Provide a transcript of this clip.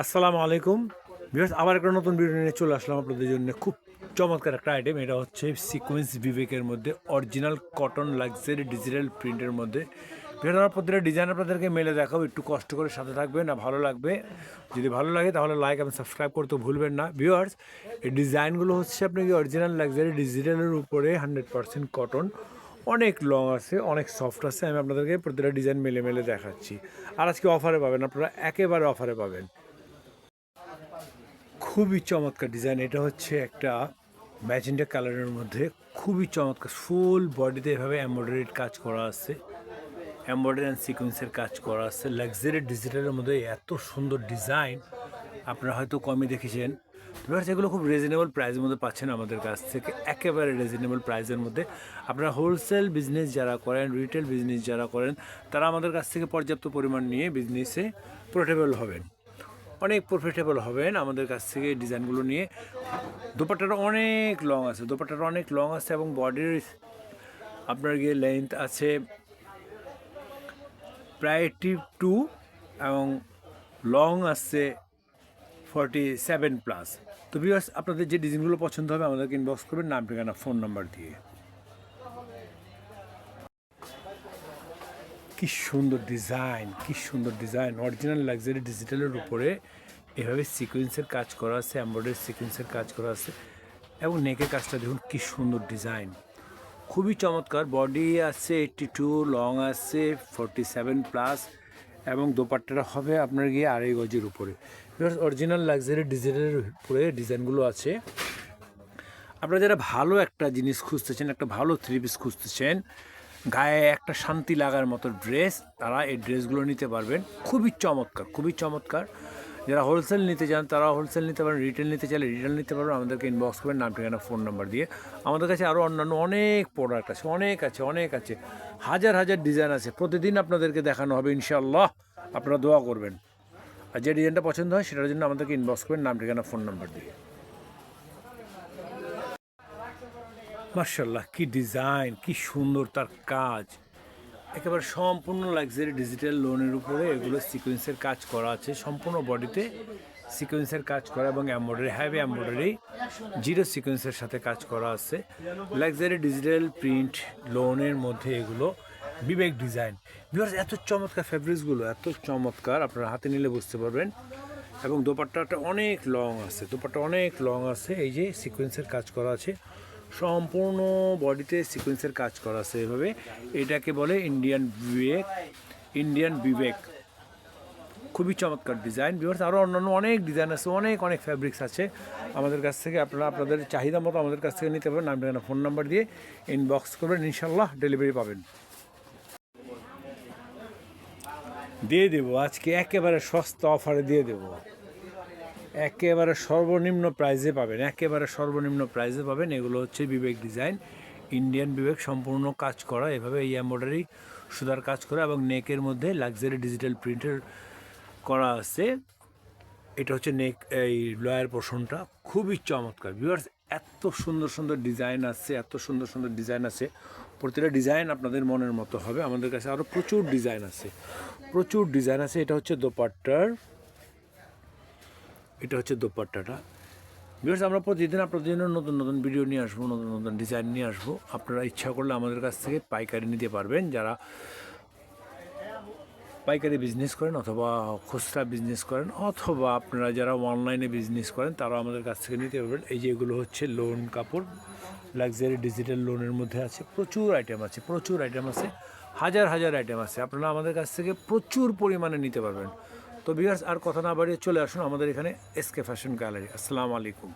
আসসালামু আলাইকুম ভিউয়ার্স, আবার একটা নতুন ভিডিও নিয়ে চলে আসলাম আপনাদের জন্য। খুব চমৎকার একটা আইটেম, এটা হচ্ছে সিকোয়েন্স বিবেকের মধ্যে অরিজিনাল কটন লাক্সারি ডিজিটাল প্রিন্টের মধ্যে। ভিডিওর প্রতিটা ডিজাইন আপনাদেরকে মেলে দেখাবো, একটু কষ্ট করে সাথে থাকবেন, না ভালো লাগবে। যদি ভালো লাগে তাহলে লাইক এবং সাবস্ক্রাইব করতে ভুলবেন না। ভিউয়ার্স, এই ডিজাইনগুলো হচ্ছে আপনাকে অরিজিনাল লাক্সারি ডিজিটালের উপরে 100% কটন, অনেক লং আছে, অনেক সফট আছে। আমি আপনাদেরকে প্রতিটা ডিজাইন মেলে মেলে দেখাচ্ছি। আর আজকে অফারে পাবেন, আপনারা একেবারে অফারে পাবেন। খুবই চমৎকার ডিজাইন, এটা হচ্ছে একটা ম্যাজেন্টা কালারের মধ্যে, খুবই চমৎকার। ফুল বডিতে এভাবে এমব্রয়ডারির কাজ করা আছে, এমব্রয়ডারি অ্যান্ড সিকোয়েন্সের কাজ করা আছে। লাক্সারি ডিজিটালের মধ্যে এত সুন্দর ডিজাইন আপনারা হয়তো কমই দেখেছেন। এবার সেগুলো খুব রিজনেবল প্রাইসের মধ্যে পাচ্ছেন আমাদের কাছ থেকে, একেবারে রিজনেবল প্রাইসের মধ্যে। আপনারা হোলসেল বিজনেস যারা করেন, রিটেল বিজনেস যারা করেন, তারা আমাদের কাছ থেকে পর্যাপ্ত পরিমাণ নিয়ে বিজনেসে প্রফিটেবল হবেন, অনেক প্রফিটেবল হবেন আমাদের কাছ থেকে ডিজাইনগুলো নিয়ে। দোপাট্টাটা অনেক লং আছে, দোপাট্টাটা অনেক লং আছে এবং বডির আপনার গিয়ে লেন্থ আছে প্রায় 82 এবং লং আছে 47+। তো ভিউয়ার্স, আপনাদের যে ডিজাইনগুলো পছন্দ হবে আমাদেরকে ইনবক্স করবেন, নাম ঠিকানা ফোন নাম্বার দিয়ে। কি সুন্দর ডিজাইন, কি সুন্দর ডিজাইন! অরিজিনাল লাক্সারি ডিজিটালের উপরে এভাবে সিকোয়েন্সের কাজ করা আছে, এমব্রয়ডারি সিকোয়েন্সের কাজ করা আছে এবং নেকের কাজটা দেখুন কি সুন্দর ডিজাইন, খুবই চমৎকার। বডি আছে 82, লং আছে 47+ এবং দোপাট্টাটা হবে আপনার গিয়ে 2.5 গজের উপরে। অরিজিনাল লাক্সারি ডিজিটালের উপরে ডিজাইনগুলো আছে। আপনারা যারা ভালো একটা জিনিস খুঁজতেছেন, একটা ভালো 3 পিস খুঁজতেছেন, গায়ে একটা শান্তি লাগার মতো ড্রেস, তারা এই ড্রেসগুলো নিতে পারবেন। খুবই চমৎকার, খুবই চমৎকার। যারা হোলসেল নিতে চান তারা হোলসেল নিতে পারেন, রিটেল নিতে চাইলে রিটেল নিতে পারবেন। আমাদেরকে ইনবক্স করবেন, নাম ঠিকানা ফোন নাম্বার দিয়ে। আমাদের কাছে আরও অন্যান্য অনেক প্রোডাক্ট আছে, অনেক আছে, হাজার হাজার ডিজাইন আছে। প্রতিদিন আপনাদেরকে দেখানো হবে ইনশাআল্লাহ, আপনারা দোয়া করবেন। আর যে ডিজাইনটা পছন্দ হয় সেটার জন্য আমাদেরকে ইনবক্স করবেন, নাম ঠিকানা ফোন নাম্বার দিয়ে। মার্শাল্লাহ, কি ডিজাইন, কি সুন্দর তার কাজ! একেবারে সম্পূর্ণ লাক্সারি ডিজিটাল লোনের উপরে এগুলো সিকোয়েন্সের কাজ করা আছে, সম্পূর্ণ বডিতে সিকোয়েন্সের কাজ করা এবং এমব্রয়ডারি, হ্যাভি এমব্রয়ডারি, জিরো সিকোয়েন্সের সাথে কাজ করা আছে। লাক্সারি ডিজিটাল প্রিন্ট লোনের মধ্যে এগুলো বিবেক ডিজাইন। ভিউয়ার্স, এত চমৎকার ফ্যাব্রিক্সগুলো, এত চমৎকার, আপনারা হাতে নিলে বুঝতে পারবেন। এবং দোপাট্টাটা অনেক লং আছে, দোপাট্টা অনেক লং আছে। এই যে সিকোয়েন্সের কাজ করা আছে, সম্পূর্ণ বডিতে সিকোয়েন্সের কাজ করা আছে এভাবে। এটাকে বলে ইন্ডিয়ান বিবেক, ইন্ডিয়ান বিবেক। খুবই চমৎকার ডিজাইন। ভিউয়ার্স, আরও অন্যান্য অনেক ডিজাইন আছে, অনেক ফ্যাব্রিক্স আছে আমাদের কাছ থেকে। আপনারা আপনাদের চাহিদা মতো আমাদের কাছ থেকে নিতে পারবেন। নাম ঠিকানা ফোন নাম্বার দিয়ে ইনবক্স করবেন, ইনশাল্লাহ ডেলিভারি পাবেন। দিয়ে দেবো আজকে একেবারে সস্তা অফারে দিয়ে দেবো, একেবারে সর্বনিম্ন প্রাইসে পাবেন, একেবারে সর্বনিম্ন প্রাইসে পাবেন। এগুলো হচ্ছে বিবেক ডিজাইন, ইন্ডিয়ান বিবেক, সম্পূর্ণ কাজ করা এভাবে, এই এমব্রয়ডারি সুতার কাজ করা এবং নেকের মধ্যে লাক্সারি ডিজিটাল প্রিন্টের করা আছে। এটা হচ্ছে নেক, এই লয়ার পোর্শনটা খুবই চমৎকার। ভিউয়ার্স, এত সুন্দর সুন্দর ডিজাইন আছে, এত সুন্দর সুন্দর ডিজাইন আছে। প্রতিটা ডিজাইন আপনাদের মনের মতো হবে। আমাদের কাছে আরও প্রচুর ডিজাইন আছে, প্রচুর ডিজাইন আছে। এটা হচ্ছে দোপাট্টার, এটা হচ্ছে দোপাট্টাটা। ভিউয়ার্স, আমরা প্রতিদিন আপনাদের জন্য নতুন নতুন ভিডিও নিয়ে আসবো, নতুন নতুন ডিজাইন নিয়ে আসবো। আপনারা ইচ্ছা করলে আমাদের কাছ থেকে পাইকারি নিতে পারবেন, যারা পাইকারি বিজনেস করেন অথবা খুচরা বিজনেস করেন, অথবা আপনারা যারা অনলাইনে বিজনেস করেন তারাও আমাদের কাছ থেকে নিতে পারবেন। এই যে এগুলো হচ্ছে লোন কাপড়, লাক্সারি ডিজিটাল লোনের মধ্যে আছে, প্রচুর আইটেম আছে, প্রচুর আইটেম আছে, হাজার হাজার আইটেম আছে। আপনারা আমাদের কাছ থেকে প্রচুর পরিমাণে নিতে পারবেন। তো ভিউয়ার্স, আর কথা না বাড়িয়ে চলে আসুন আমাদের এখানে এসকে ফ্যাশন গ্যালারি। আসসালামু আলাইকুম।